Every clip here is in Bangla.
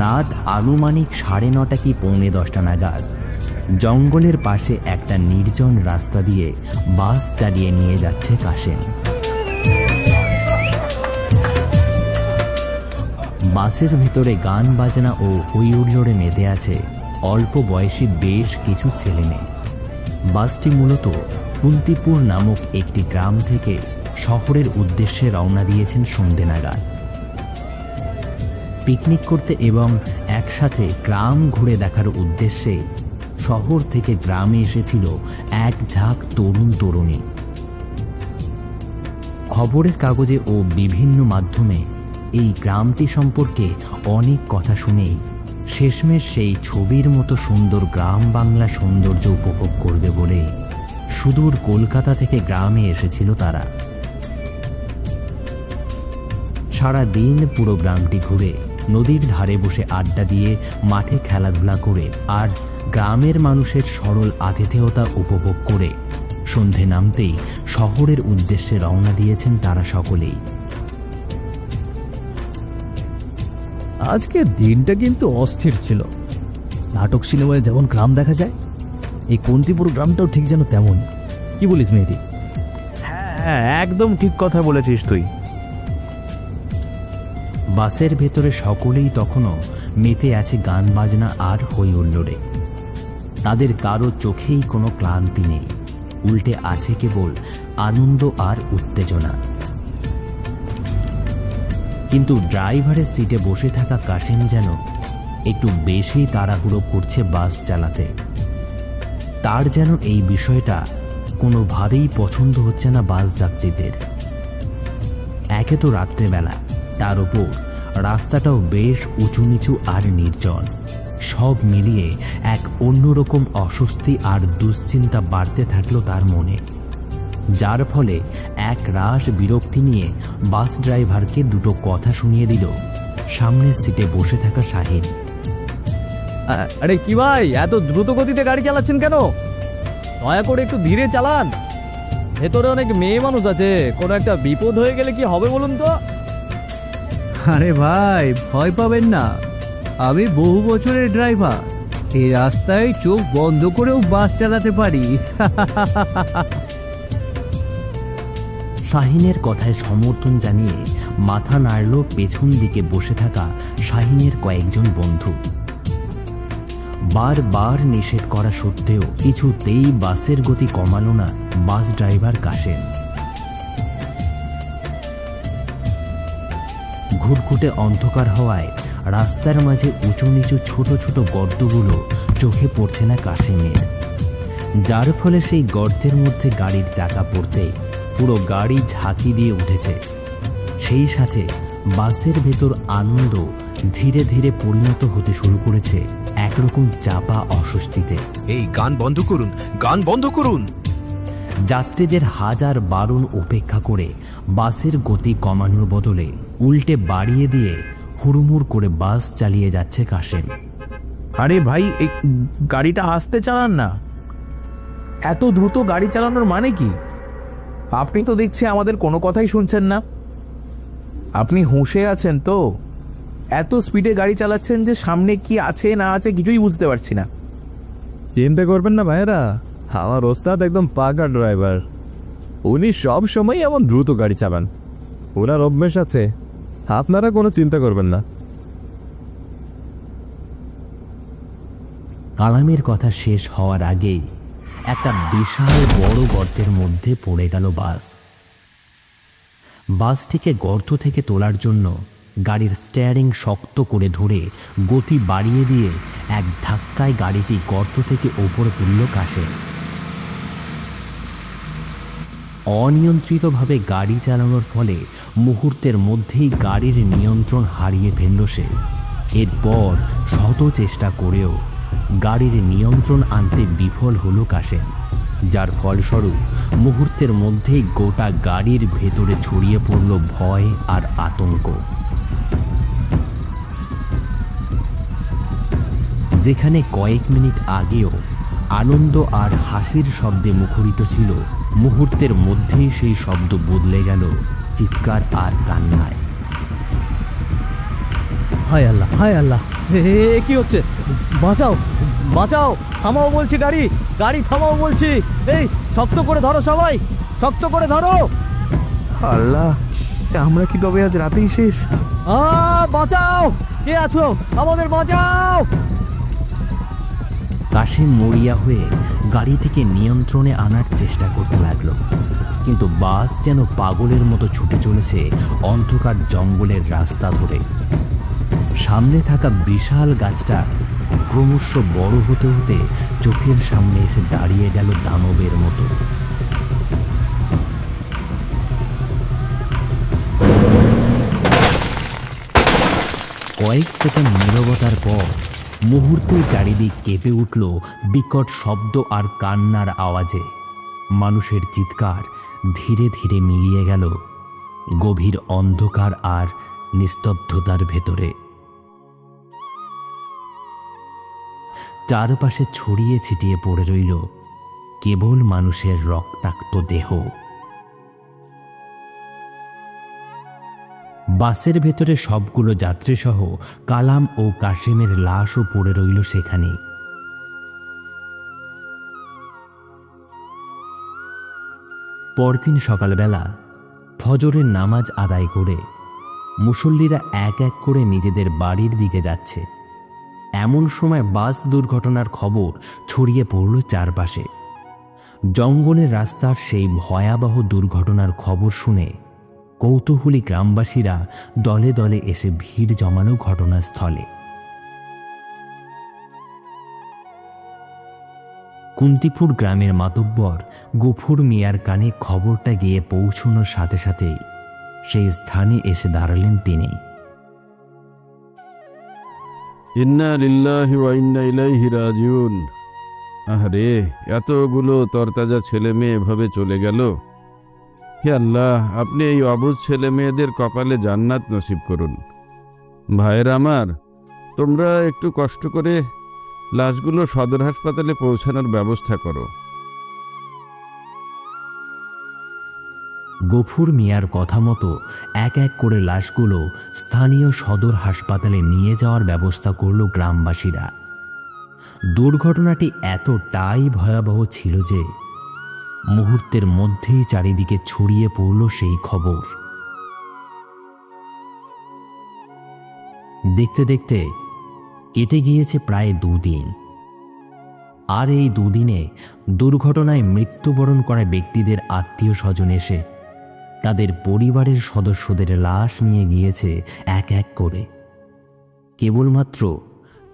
রাত আনুমানিক 9:30 কি 9:45 নাগাদ জঙ্গলের পাশে একটা নির্জন রাস্তা দিয়ে বাস চালিয়ে নিয়ে যাচ্ছে কাশেম। বাসের ভেতরে গান বাজনা ও হই হুল্লোড়ে মেতে আছে অল্প বয়সী বেশ কিছু ছেলেমেয়ে। বাসটি মূলত কুন্তিপুর নামক একটি গ্রাম থেকে শহরের উদ্দেশ্যে রওনা দিয়েছেন সন্ধ্যে নাগাদ। পিকনিক করতে এবং একসাথে গ্রাম ঘুরে দেখার উদ্দেশ্যে শহর থেকে গ্রামে এসেছিল এক ঝাঁক তরুণ তরুণী। খবরের কাগজে ও বিভিন্ন মাধ্যমে এই গ্রামটি সম্পর্কে অনেক কথা শুনেই শেষমেশ সেই ছবির মতো সুন্দর গ্রাম বাংলা সৌন্দর্য উপভোগ করবে বলে সুদূর কলকাতা থেকে গ্রামে এসেছিল তারা। সারা দিন পুরো গ্রামটি ঘুরে নদীর ধারে বসে আড্ডা দিয়ে মাঠে খেলাধুলা করে আর গ্রামের মানুষের সরল আতিথেয়তা উপভোগ করে সন্ধে নামতেই শহরের উদ্দেশ্যে রওনা দিয়েছেন তারা সকলেই। আজকে দিনটা কিন্তু অস্থির ছিল। নাটক সিনেমায় যেমন গ্রাম দেখা যায়, এই কুন্তিপুর গ্রামটাও ঠিক যেন তেমনই। কি বলিস মেহেদি? হ্যাঁ, একদম ঠিক কথা বলেছিস তুই। বাসের ভেতরে সকলেই তখনও মেতে আছে গান বাজনা আর হই হুল্লোড়ে। তাদের কারো চোখেই কোনো ক্লান্তি নেই, উল্টে আছে কেবল আনন্দ আর উত্তেজনা। কিন্তু ড্রাইভারের সিটে বসে থাকা কাশেম যেন একটু বেশি তাড়াহুড়ো করছে বাস চালাতে। তার যেন এই বিষয়টা কোনোভাবেই পছন্দ হচ্ছে না বাস যাত্রীদের। একে তো রাত্রেবেলা, তার উপর রাস্তাটাও বেশ উঁচু নিচু আর নির্জন। সব মিলিয়ে এক অন্যরকম অস্বস্তি আর দুশ্চিন্তা বাড়তে থাকলো তার মনে, যার ফলে এক রাশ বিরক্তি নিয়ে বাস ড্রাইভারকে দুটো কথা শুনিয়ে দিল সামনের সিটে বসে থাকা শাহিন। আরে কি ভাই, এত দ্রুত গতিতে গাড়ি চালাচ্ছেন কেন? দয়া করে একটু ধীরে চালান। ভেতরে অনেক মেয়ে মানুষ আছে, কোনো একটা বিপদ হয়ে গেলে কি হবে বলুন তো? আরে ভাই, ভয় পাবেন না, আমি বহু বছরের ড্রাইভার। এই রাস্তায় চোখ বন্ধ করেও বাস চালাতে পারি। শাহিনের কথায় সমর্থন জানিয়ে মাথা নাড়ল পেছন দিকে বসে থাকা শাহিনের কয়েকজন বন্ধু। বারবার নিষেধ করা সত্ত্বেও কিছুতেই বাসের গতি কমালো না বাস ড্রাইভার কাশেম। ঘুটঘুটে অন্ধকার হওয়ায় রাস্তার মাঝে উঁচু নিচু ছোট ছোট গর্তগুলো চোখে পড়ছে না কাশেমের, যার ফলে সেই গর্তের মধ্যে গাড়ির চাকা পড়তে পুরো গাড়ি ঝাঁকি দিয়ে উঠেছে। সেই সাথে বাসের ভেতর আনন্দ ধীরে ধীরে পরিণত হতে শুরু করেছে একরকম চাপা অস্বস্তিতে। এই গান বন্ধ করুন, গান বন্ধ করুন। যাত্রীদের হাজার বারণ উপেক্ষা করে বাসের গতি কমানোর বদলে উল্টে বাড়িয়ে দিয়ে হুড়মুড় করে বাস চালিয়ে যাচ্ছে কাশেম। আরে ভাই, এই গাড়িটা আস্তে চালান না। এত দ্রুত গাড়ি চালানোর মানে কি? আপনি তো দেখছি আমাদের কোনো কথাই শুনছেন না। আপনি হুঁশে আছেন তো? এত স্পিডে গাড়ি চালাচ্ছেন যে সামনে কি আছে না আছে কিছুই বুঝতে পারছি না। চিন্তা করবেন না ভাইরা, আমার ওস্তাদ একদম পাকা ড্রাইভার। উনি সব সময় এমন দ্রুত গাড়ি চালান, ওনার অভ্যেস আছে। আপনারা কোনো চিন্তা করবেন না। কালামের কথা শেষ হওয়ার আগেই একটা বিশাল বড় গর্তের মধ্যে পড়ে গেল বাস। বাসটিকে গর্ত থেকে তোলার জন্য গাড়ির স্টিয়ারিং শক্ত করে ধরে গতি বাড়িয়ে দিয়ে এক ধাক্কায় গাড়িটি গর্ত থেকে ওপরে তুলল কাশেম। অনিয়ন্ত্রিতভাবে গাড়ি চালানোর ফলে মুহূর্তের মধ্যেই গাড়ির নিয়ন্ত্রণ হারিয়ে ফেলল সে। এরপর শত চেষ্টা করেও গাড়ির নিয়ন্ত্রণ আনতে বিফল হলো কাশেম, যার ফলস্বরূপ মুহূর্তের মধ্যেই গোটা গাড়ির ভেতরে ছড়িয়ে পড়ল ভয় আর আতঙ্ক। যেখানে কয়েক মিনিট আগেও আনন্দ আর হাসির শব্দে মুখরিত ছিল, মুহূর্তের মধ্যেই সেই শব্দ বদলে গেল চিৎকার আর কান্নায়। হায় আল্লাহ, হায় আল্লাহ! কি হচ্ছে? বাঁচাও, বাঁচাও, থামাও বলছি, গাড়ি গাড়ি থামাও বলছি। এই শক্ত করে ধরো সবাই, শক্ত করে ধরো। আল্লাহ, আমরা কি তবে আজ রাতেই শেষ? বাঁচাও, কে আছো? আমাদের বাঁচাও। কাশিম মরিয়া হয়ে গাড়িটিকে নিয়ন্ত্রণে আনার চেষ্টা করতে লাগলো, কিন্তু বাস যেন পাগলের মতো ছুটে চলেছে অন্ধকার জঙ্গলের রাস্তা ধরে। সামনে থাকা বিশাল গাছটা ক্রমশ বড় হতে হতে চোখের সামনে এসে দাঁড়িয়ে গেল দানবের মতো। কয়েক সেকেন্ড নীরবতার পর মুহূর্তেই চারিদিক কেঁপে উঠল বিকট শব্দ আর কান্নার আওয়াজে। মানুষের চিৎকার ধীরে ধীরে মিলিয়ে গেল গভীর অন্ধকার আর নিস্তব্ধতার ভেতরে। চারপাশে ছড়িয়ে ছিটিয়ে পড়ে রইল কেবল মানুষের রক্তাক্ত দেহ। বাসের ভেতরে সবগুলো যাত্রীসহ কালাম ও কাশিমের লাশও পড়ে রইল সেখানে। পরদিন সকালবেলা ফজরের নামাজ আদায় করে মুসল্লিরা এক এক করে নিজেদের বাড়ির দিকে যাচ্ছে। এমন সময় বাস দুর্ঘটনার খবর ছড়িয়ে পড়ল চারপাশে। জঙ্গলের রাস্তার সেই ভয়াবহ দুর্ঘটনার খবর শুনে কৌতূহলী গ্রামবাসীরা দলে দলে এসে ভিড় জমানো ঘটনাস্থলে। কুন্তিপুর গ্রামের মাতব্বর গফুর মিয়ার কানে খবরটা গিয়ে পৌঁছানোর সাথে সাথেই সেই স্থানে এসে দাঁড়ালেন তিনি। ইন্না লিল্লাহি ওয়া ইন্না ইলাইহি রাজিউন। আরে, এতগুলো তরতাজা ছেলে মেয়ে এভাবে চলে গেল। হে আল্লাহ, আপনি এই অবুঝ ছেলে মেয়েদের কপালে জান্নাত নসিব করুন। ভাইয়েরা আমার, তোমরা একটু কষ্ট করে লাশগুলো সদর হাসপাতালে পৌঁছানোর ব্যবস্থা করো। গফুর মিয়ার কথা মতো এক এক করে লাশগুলো স্থানীয় সদর হাসপাতালে নিয়ে যাওয়ার ব্যবস্থা করল গ্রামবাসীরা। দুর্ঘটনাটি এতটাই ভয়াবহ ছিল যে মুহূর্তের মধ্যেই চারিদিকে ছড়িয়ে পড়ল সেই খবর। দেখতে দেখতে কেটে গিয়েছে প্রায় 2 দিন। আর এই 2 দিনে দুর্ঘটনায় মৃত্যুবরণ করা ব্যক্তিদের আত্মীয় স্বজন এসে তাদের পরিবারের সদস্যদের লাশ নিয়ে গিয়েছে এক এক করে। কেবলমাত্র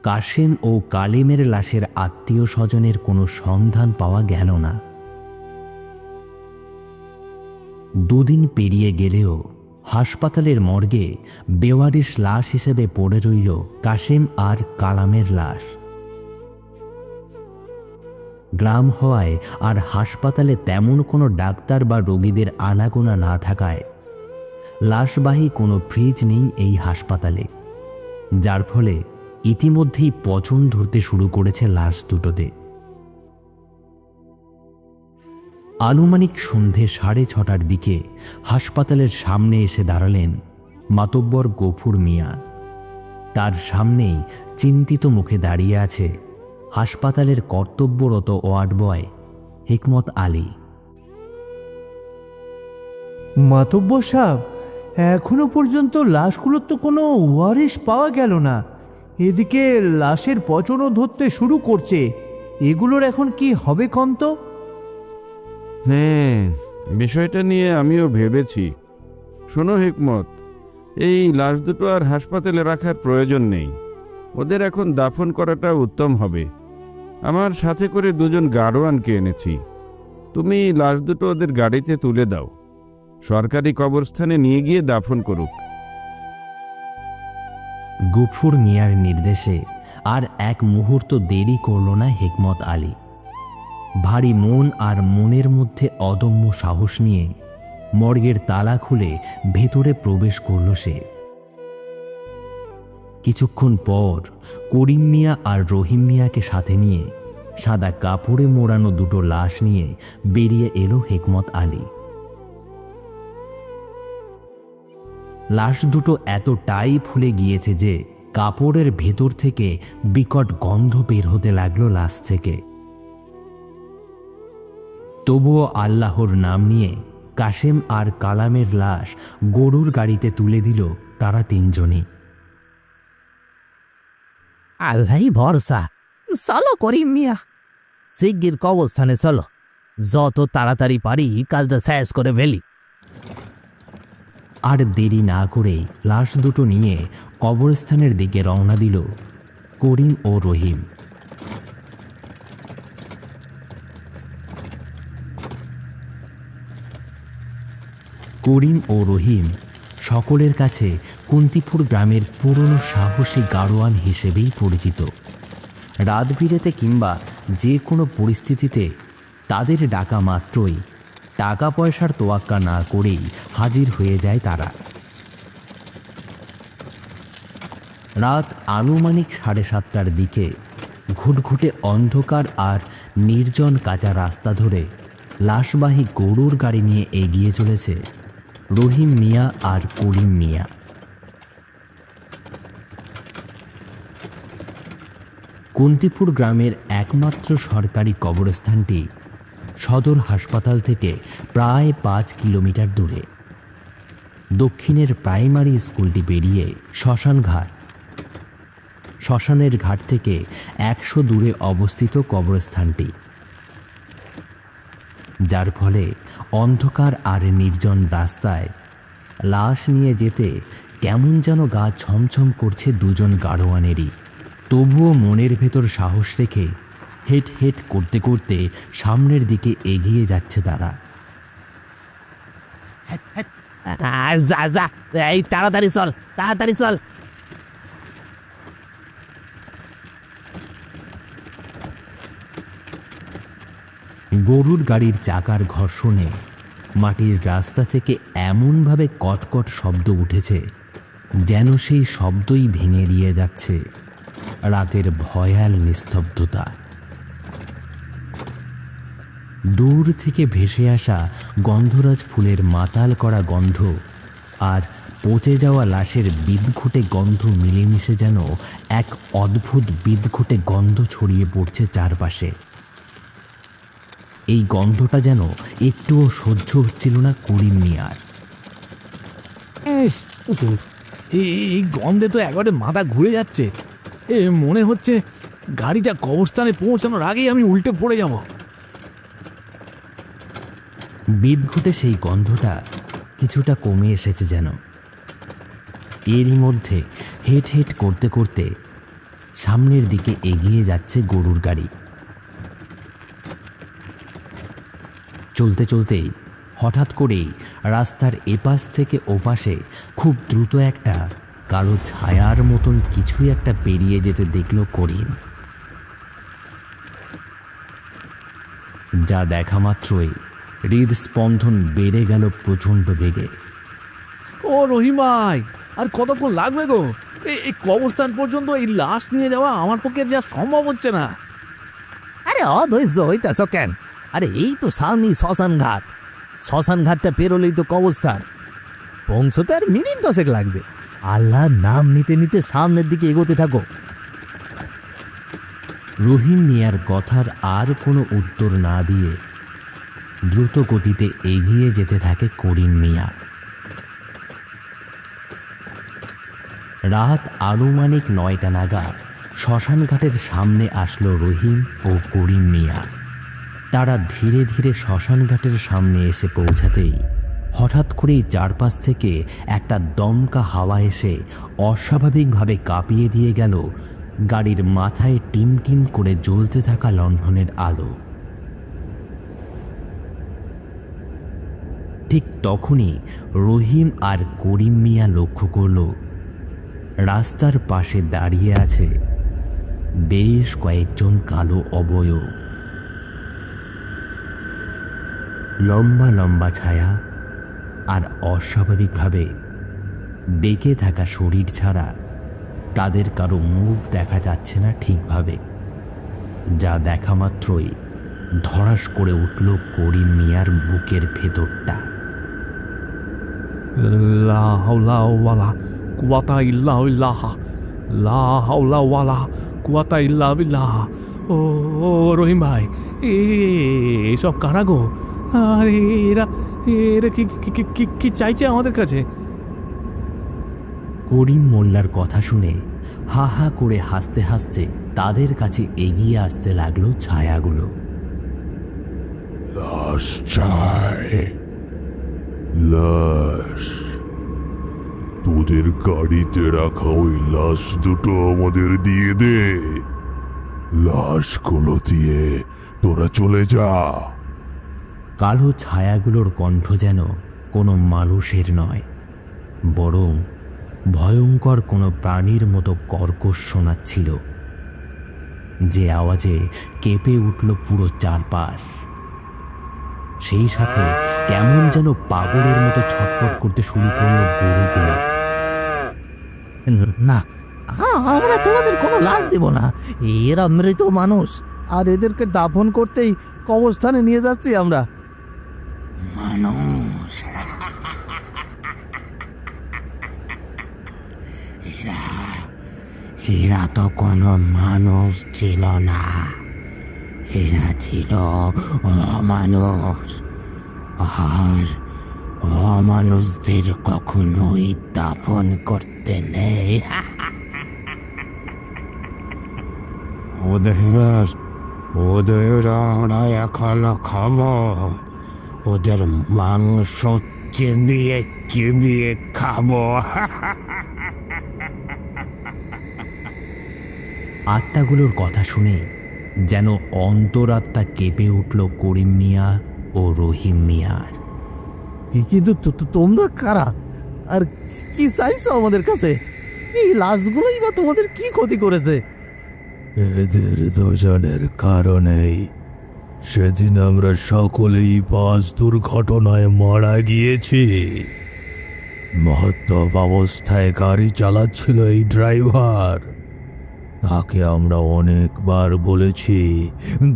কাশেম ও কালিমের লাশের আত্মীয় স্বজনের কোনো সন্ধান পাওয়া গেল না। 2 দিন পেরিয়ে গেলেও হাসপাতালের মর্গে বেওয়ারিশ লাশ হিসেবে পড়ে রইল কাশেম আর কালামের লাশ। গ্রাম হওয়ায় আর হাসপাতালে তেমন কোনো ডাক্তার বা রোগীদের আনাগোনা না থাকায় লাশবাহী কোনো ফ্রিজ নেই এই হাসপাতালে, যার ফলে ইতিমধ্যেই পচন ধরতে শুরু করেছে লাশ দুটোতে। আনুমানিক সন্ধে 6:30টার দিকে হাসপাতালের সামনে এসে দাঁড়ালেন মাতব্বর গফুর মিয়া। তার সামনেই চিন্তিত মুখে দাঁড়িয়ে আছে হাসপাতালের কর্তব্যরত ওয়ার্ড বয় হিকমত আলী। মাতব্বর সাহেব, এখনো পর্যন্ত লাশগুলোর তো কোনো ওয়ারিশ পাওয়া গেল না। এদিকে লাশের পচনও ধরতে শুরু করছে। এগুলোর এখন কি হবে কন্ত? বিষয়টা নিয়ে আমিও ভেবেছি। শোনো হিকমত, এই লাশ দুটো আর হাসপাতালে রাখার প্রয়োজন নেই। ওদের এখন দাফন করাটা উত্তম হবে। আমার সাথে করে 2 জন গাড়োয়ানকে এনেছি। তুমি লাশ দুটো ওদের গাড়িতে তুলে দাও, সরকারি কবরস্থানে নিয়ে গিয়ে দাফন করুক। গফুর মিয়ার নির্দেশে আর এক মুহূর্ত দেরি করল না হিকমত আলী। ভারী মন আর মনের মধ্যে অদম্য সাহস নিয়ে মর্গের তালা খুলে ভেতরে প্রবেশ করল সে। কিছুক্ষণ পর করিম মিয়া আর রহিম মিয়াকে সাথে নিয়ে সাদা কাপড়ে মোড়ানো 2টো লাশ নিয়ে বেরিয়ে এলো হিকমত আলী। লাশ দুটো এতটাই ফুলে গিয়েছে যে কাপড়ের ভেতর থেকে বিকট গন্ধ বের হতে লাগলো লাশ থেকে। তবুও আল্লাহর নাম নিয়ে কাশেম আর কালামের লাশ গরুর গাড়িতে তুলে দিল তারা তিনজনই। আল্লাহই ভরসা। চলো করিম মিয়া, শিগগির কবরস্থানে চলো, যত তাড়াতাড়ি পারি কাজটা শেষ করে ফেলি। আর দেরি না করেই লাশ দুটো নিয়ে কবরস্থানের দিকে রওনা দিল করিম ও রহিম। করিম ও রহিম সকলের কাছে কুন্তিপুর গ্রামের পুরনো সাহসী গাড়োয়ান হিসেবেই পরিচিত। রাত বিরেতে কিংবা যে কোনো পরিস্থিতিতে তাদের ডাকা মাত্রই টাকা পয়সার তোয়াক্কা না করেই হাজির হয়ে যায় তারা। রাত আনুমানিক 7:30টার দিকে ঘুটঘুটে অন্ধকার আর নির্জন কাঁচা রাস্তা ধরে লাশবাহী গরুর গাড়ি নিয়ে এগিয়ে চলেছে রহিম মিয়া আর করিম মিয়া। কুন্তিপুর গ্রামের একমাত্র সরকারি কবরস্থানটি সদর হাসপাতাল থেকে প্রায় 5 কিলোমিটার দূরে। দক্ষিণের প্রাইমারি স্কুলটি পেরিয়ে শ্মশানঘাট, শ্মশানের ঘাট থেকে 100 দূরে অবস্থিত কবরস্থানটি, যার ফলে অন্ধকার আর নির্জন রাস্তায় লাশ নিয়ে যেতে কেমন যেন গা ছমছম করছে দুজন গাড়োয়ানেরই। তবুও মনের ভেতর সাহস রেখে হেট হেট করতে করতে সামনের দিকে এগিয়ে যাচ্ছে তারা। যা যা, এই তাড়াতাড়ি চল, তাড়াতাড়ি চল। গরুর গাড়ির চাকার ঘর্ষণে মাটির রাস্তা থেকে এমনভাবে কটকট শব্দ উঠেছে যেন সেই শব্দই ভেঙে দিয়ে যাচ্ছে রাতের ভয়াল নিস্তব্ধতা। দূর থেকে ভেসে আসা গন্ধরাজ ফুলের মাতাল করা গন্ধ আর পচে যাওয়া লাশের বিদঘুটে গন্ধ মিলেমিশে যেন এক অদ্ভুত বিদঘুটে গন্ধ ছড়িয়ে পড়ছে চারপাশে। এই গন্ধটা যেন একটুও সহ্য হচ্ছিল না করিম মিয়ার। এই গন্ধে তো একবারে মাথা ঘুরে যাচ্ছে। মনে হচ্ছে গাড়িটা কবরস্থানে পৌঁছানোর আগেই আমি উল্টে পড়ে যাব। বিদঘুটে সেই গন্ধটা কিছুটা কমে এসেছে যেন। এরই মধ্যে হেট হেট করতে করতে সামনের দিকে এগিয়ে যাচ্ছে গরুর গাড়ি। চলতে চলতেই হঠাৎ করেই রাস্তার এপাশ থেকে ওপাশে খুব দ্রুত একটা কালো ছায়ার মতন কিছুই একটা পেরিয়ে যেতে দেখল করিম। যা দেখা মাত্রই হৃদস্পন্দন বেড়ে গেল প্রচণ্ড বেগে। ও রহিম ভাই, আর কতক্ষণ লাগবে গো? এই কবরস্থান পর্যন্ত এই লাশ নিয়ে যাওয়া আমার পক্ষে যা সম্ভব হচ্ছে না। আরে অধৈর্য হইতেছ কেন? আরে এই তো সামনে শ্মশান ঘাট, শ্মশান ঘাটটা পেরোলেই তো কবরস্থান। পৌঁছতে আর মিনিট 10 লাগবে। আল্লাহর নাম নিতে নিতে সামনের দিকে এগোতে থাকো। রহিম মিয়ার কথার আর কোনো উত্তর না দিয়ে দ্রুত গতিতে এগিয়ে যেতে থাকে করিম মিয়া। রাত আনুমানিক 9টা নাগাদ শ্মশানঘাটের সামনে আসলো রহিম ও করিম মিয়া। তারা ধীরে ধীরে শ্মশানঘাটের সামনে এসে পৌঁছাতেই হঠাৎ করেই চারপাশ থেকে একটা দমকা হাওয়া এসে অস্বাভাবিকভাবে কাঁপিয়ে দিয়ে গেল গাড়ির মাথায় টিমটিম করে জ্বলতে থাকা লণ্ঠনের আলো। ঠিক তখনই রহিম আর করিম মিয়া লক্ষ্য করল রাস্তার পাশে দাঁড়িয়ে আছে বেশ কয়েকজন কালো অবয়ব। লম্বা লম্বা ছায়া আর অস্বাভাবিকভাবে বেঁকে থাকা শরীর ছাড়া তাদের কারো মুখ দেখা যাচ্ছে না ঠিকভাবে। যা দেখা মাত্রই ধড়াস করে উঠল করিম মিয়ার বুকের ভেতরটা। লা হাওলা ওয়ালা কুয়াতা ইল্লা বিল্লাহ। ও ও রহিম ভাই, এসব কারা গো? আরে এরা এরা কি কি কি কি চাইছে আমাদের কাছে? করিম মোল্লার কথা শুনে হা হা করে হাসতে হাসতে তাদের কাছে এগিয়ে আসতে লাগলো ছায়াগুলো। লাশ চাই, লাশ। তোদের গাড়িতে রাখা ওই লাশ দুটো আমাদের দিয়ে দে। লাশগুলো দিয়ে তোরা চলে যা। কালো ছায়াগুলোর কণ্ঠ যেন কোনো মানুষের নয়, বরং ভয়ঙ্কর কোনো প্রাণীর মতো কর্কশ শোনাচ্ছিল, যে আওয়াজে কেঁপে উঠল পুরো চারপাশ। সেই সাথে কেমন যেন পাগলের মতো ছটফট করতে শুরু করলো গরুগুলো। না, আমরা তোমাদের কোনো লাশ দেব না। এরা মৃত মানুষ, আর এদেরকে দাফন করতেই কবরস্থানে নিয়ে যাচ্ছি আমরা। মানুষ? এরা তো কোনো মানুষ ছিল না, এরা ছিল অমানুষ। আর অমানুষদের কখনোই দাফন করতে নেই। ওদের আমরা এখনো খাবো, ওদের মাংস চিবিয়ে চিবিয়ে খাবো। আত্মাগুলোর কথা শুনে যেন অন্তরাত্মা কেঁপে উঠল করিম মিয়া ও রহিম মিয়ার। কিন্তু তোমরা কারা, আর কি চাইছো আমাদের কাছে? এই লাশগুলোই বা তোমাদের কি ক্ষতি করেছে? এদের দুজনের কারণেই সেদিন আমরা সকলেই বাস দুর্ঘটনায় মারা গিয়েছি। মহত্তব অবস্থায় গাড়ি চালাচ্ছিল এই ড্রাইভার। তাকে আমরা অনেকবার বলেছি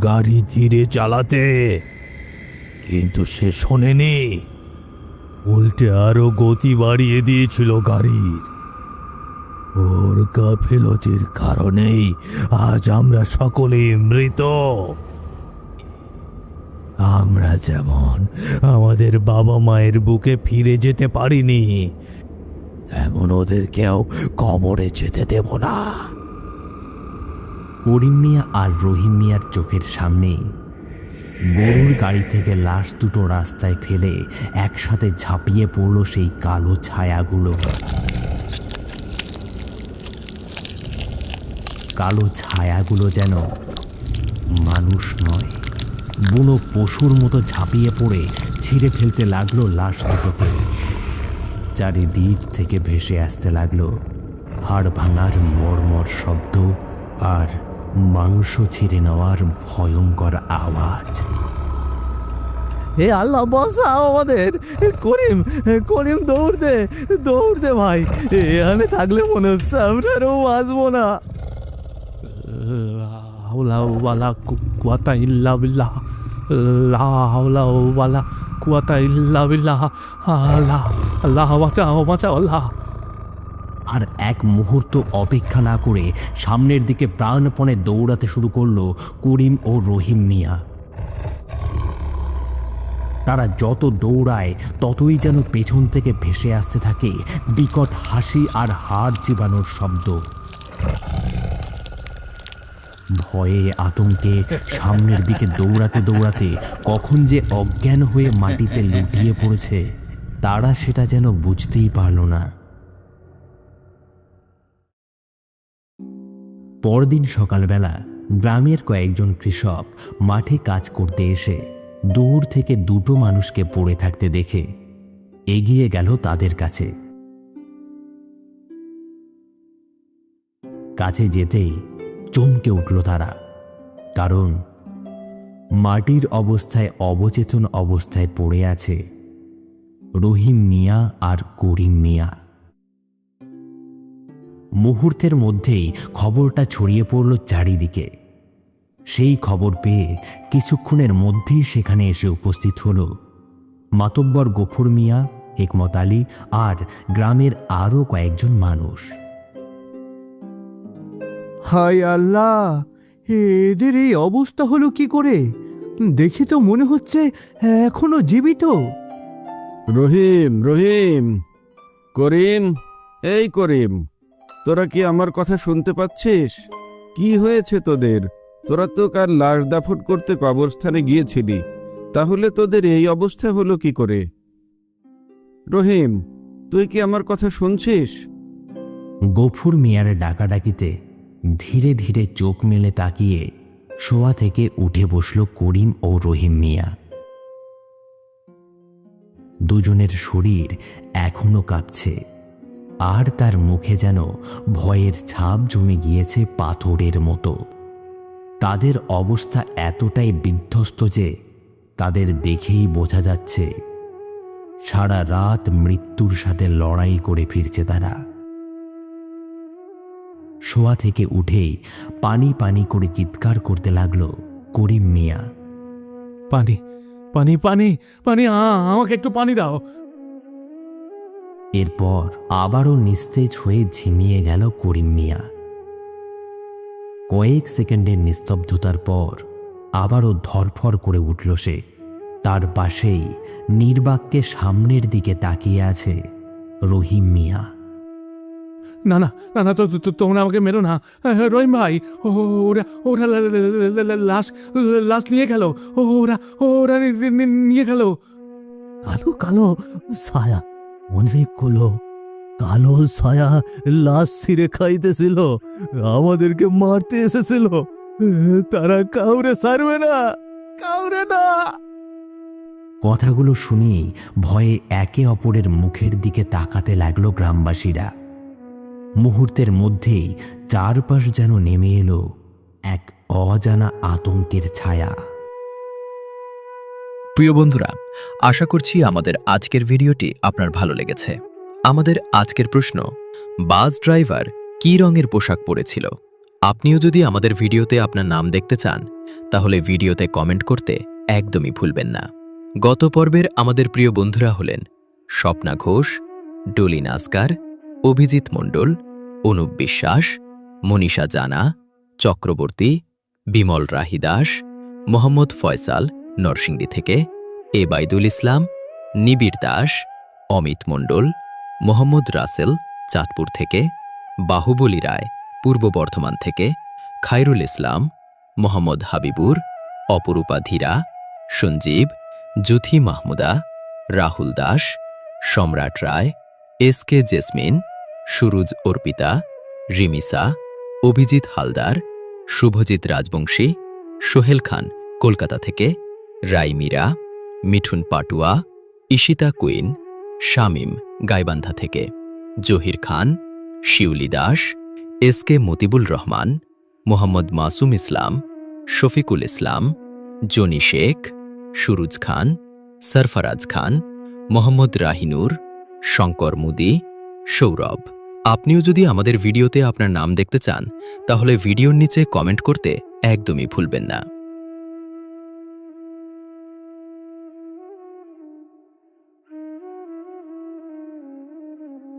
গাড়ি ধীরে চালাতে, কিন্তু সে শোনেনি, উল্টে আরো গতি বাড়িয়ে দিয়েছিল গাড়ির। ওর গাফিলতির কারণেই আজ আমরা সকলেই মৃত। আমরা যেমন আমাদের বাবা মায়ের বুকে ফিরে যেতে পারিনি, তেমন ওদেরকেও কবরে যেতে দেব না। করিম মিয়া আর রহিম মিয়ার চোখের সামনে গরুর গাড়ি থেকে লাশ দুটো রাস্তায় ফেলে একসাথে ঝাঁপিয়ে পড়ল সেই কালো ছায়াগুলো। কালো ছায়াগুলো যেন মানুষ নয়, বুনো পশুর মতো ঝাঁপিয়ে পড়ে ছিঁড়ে ফেলতে লাগলো লাশ দুটোকে। চারিদিক থেকে ভেসে আসতে লাগলো হাড় ভাঙার মর্মর শব্দ আর মাংস ছিঁড়ে নেওয়ার ভয়ঙ্কর আওয়াজ। হে আল্লাহ, বাঁচাও আমাদের। করিম, করিম দৌড় দে, দৌড় দে ভাই। এখানে থাকলে মনে হচ্ছে আমরা আরও বাঁচবো না। হাওলা ওয়ালা কুয়াতা ইল্লা বিল্লাহ। লা হাওলা ওয়ালা কুয়াতা ইল্লা বিল্লাহ। আল্লাহ, আল্লাহ বাঁচাও, বাঁচাও আল্লাহ। আর এক মুহূর্ত অপেক্ষা না করে সামনের দিকে প্রাণপণে দৌড়াতে শুরু করলো করিম ও রহিম মিয়া। তারা যত দৌড়ায় ততই যেন পেছন থেকে ভেসে আসতে থাকে বিকট হাসি আর হাড় চিবানোর শব্দ। ভয়ে আতঙ্কে সামনের দিকে দৌড়াতে দৌড়াতে কখন যে অজ্ঞান হয়ে মাটিতে লুটিয়ে পড়েছে তারা সেটা যেন বুঝতেই পারল না। পরদিন সকালবেলা গ্রামের কয়েকজন কৃষক মাঠে কাজ করতে এসে দূর থেকে দুটো মানুষকে পড়ে থাকতে দেখে এগিয়ে গেল তাদের কাছে। কাছে যেতেই চমকে উঠল তারা, কারণ মাটির অবস্থায় অবচেতন অবস্থায় পড়ে আছে রহিম মিয়া আর করিম মিয়া। মুহূর্তের মধ্যেই খবরটা ছড়িয়ে পড়ল চারিদিকে। সেই খবর পেয়ে কিছুক্ষণের মধ্যেই সেখানে এসে উপস্থিত হল মাতব্বর গফুর মিয়া, হেকমত আলী আর গ্রামের আরও কয়েকজন মানুষ। হায় আল্লাহ, এদের এই অবস্থা হলো কি করে? দেখি তো মনে হচ্ছে এখনো জীবিত। রহিম, রহিম, করিম, এই করিম, তোরা কি আমার কথা শুনতে পাচ্ছিস? কি হয়েছে তোদের? তোরা তো কাল লাশ দাফন করতে কবরস্থানে গিয়েছিলি, তাহলে তোদের এই অবস্থা হলো কি করে? রহিম, তুই কি আমার কথা শুনছিস? গফুর মিয়ার ডাকাডাকিতে ধীরে ধীরে চোখ মেলে তাকিয়ে শোয়া থেকে উঠে বসল করিম ও রহিম মিয়া। দুজনের শরীর এখনো কাঁপছে, আর তার মুখে যেন ভয়ের ছাপ জমে গিয়েছে পাথরের মতো। তাদের অবস্থা এতটাই বিধ্বস্ত যে তাদের দেখেই বোঝা যাচ্ছে সারা রাত মৃত্যুর সাথে লড়াই করে ফিরছে তারা। শোয়া থেকে উঠেই পানি পানি করে চিৎকার করতে লাগলো করিম মিয়া। পানি পানি পানি পানি, আমাকে একটু পানি দাও। এরপর আবারও নিস্তেজ হয়ে ঝিমিয়ে গেল করিম মিয়া। কয়েক সেকেন্ডের নিস্তব্ধতার পর আবারও ধরফর করে উঠল সে। তার পাশেই নির্বাককে সামনের দিকে তাকিয়ে আছে রহিম মিয়া। না না না না, তোমরা আমাকে মেরো না। রহিম ভাই, ওরা ওরা লাশ লাশ নিয়ে গেল, ওরা ওরা নিয়ে গেল। কালো কালো ছায়া, অনেকগুলো কালো ছায়া লাশ ছিঁড়ে খাইতেছিল, আমাদেরকে মারতে এসেছিল। তারা কাউরে ছাড়বে না, কাউরে না। কথাগুলো শুনেই ভয়ে একে অপরের মুখের দিকে তাকাতে লাগলো গ্রামবাসীরা। মুহূর্তের মধ্যেই চারপাশ যেন নেমে এলো এক অজানা আতঙ্কের ছায়া। প্রিয় বন্ধুরা, আশা করছি আমাদের আজকের ভিডিওটি আপনার ভালো লেগেছে। আমাদের আজকের প্রশ্ন, বাস ড্রাইভার কী রঙের পোশাক পরেছিল? আপনিও যদি আমাদের ভিডিওতে আপনার নাম দেখতে চান, তাহলে ভিডিওতে কমেন্ট করতে একদমই ভুলবেন না। গত পর্বের আমাদের প্রিয় বন্ধুরা হলেন স্বপ্না ঘোষ, ডলি নাসকার, অভিজিৎ মণ্ডল, অনুপ বিশ্বাস, মনীষা জানা, চক্রবর্তী, বিমল রাহি দাস, মোহাম্মদ ফয়সাল নরসিংদী থেকে, এবাইদুল ইসলাম, নিবিড় দাস, অমিত মণ্ডল, মোহাম্মদ রাসেল চাঁদপুর থেকে, বাহুবলী রায় পূর্ব বর্ধমান থেকে, খায়রুল ইসলাম, মোহাম্মদ হাবিবুর, অপরূপা ধীরা, সঞ্জীব, জুথি মাহমুদা, রাহুল দাস, সম্রাট রায়, এসকে জেসমিন, সুরুজ অর্পিতা, রিমিসা, অভিজিৎ হালদার, শুভজিৎ রাজবংশী, সোহেল খান কলকাতা থেকে, রাইমিরা, মিঠুন পাটুয়া, ঈশিতা কুইন, শামীম গাইবান্ধা থেকে, জহির খান, শিউলি দাস, এসকে মতিবুল রহমান, মোহাম্মদ মাসুম ইসলাম, শফিকুল ইসলাম, জনি শেখ, সুরুজ খান, সরফরাজ খান, মোহাম্মদ রাহিনুর, শঙ্কর মুদি, সৌরভ। আপনিও যদি আমাদের ভিডিওতে আপনার নাম দেখতে চান, তাহলে ভিডিওর নিচে কমেন্ট করতে একদমই ভুলবেন না।